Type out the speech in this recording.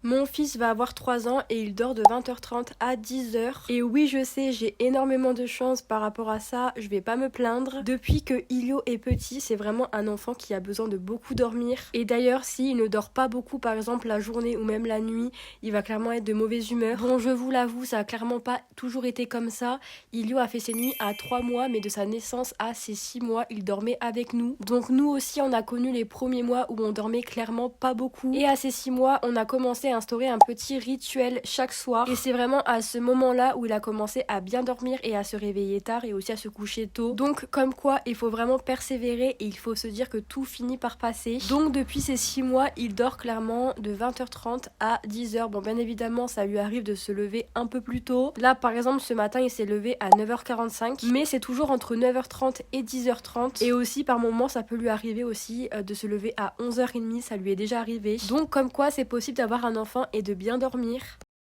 Mon fils va avoir 3 ans et il dort de 20h30 à 10h. Et oui, je sais, j'ai énormément de chance par rapport à ça, je vais pas me plaindre. Depuis que Ilio est petit, c'est vraiment un enfant qui a besoin de beaucoup dormir. Et d'ailleurs, s'il ne dort pas beaucoup, par exemple la journée ou même la nuit, il va clairement être de mauvaise humeur. Bon, je vous l'avoue, ça a clairement pas toujours été comme ça. Ilio a fait ses nuits à 3 mois, mais de sa naissance à ses 6 mois, il dormait avec nous. Donc nous aussi, on a connu les premiers mois où on dormait clairement pas beaucoup. Et à ses 6 mois, on a commencé à instaurer un petit rituel chaque soir. Et c'est vraiment à ce moment-là où il a commencé à bien dormir et à se réveiller tard et aussi à se coucher tôt. Donc comme quoi, il faut vraiment persévérer et il faut se dire que tout finit par passer. Donc depuis ces 6 mois, il dort clairement de 20h30 à 10h. Bon, bien évidemment, ça lui arrive de se lever un peu plus tôt. Là, par exemple, ce matin, il s'est levé à 9h45. Mais c'est toujours entre 9h30 et 10h30. Et aussi, par moment, ça peut lui arriver aussi de se lever à 11h30. Ça lui est déjà arrivé. Donc comme quoi, c'est possible d'avoir un enfant et de bien dormir.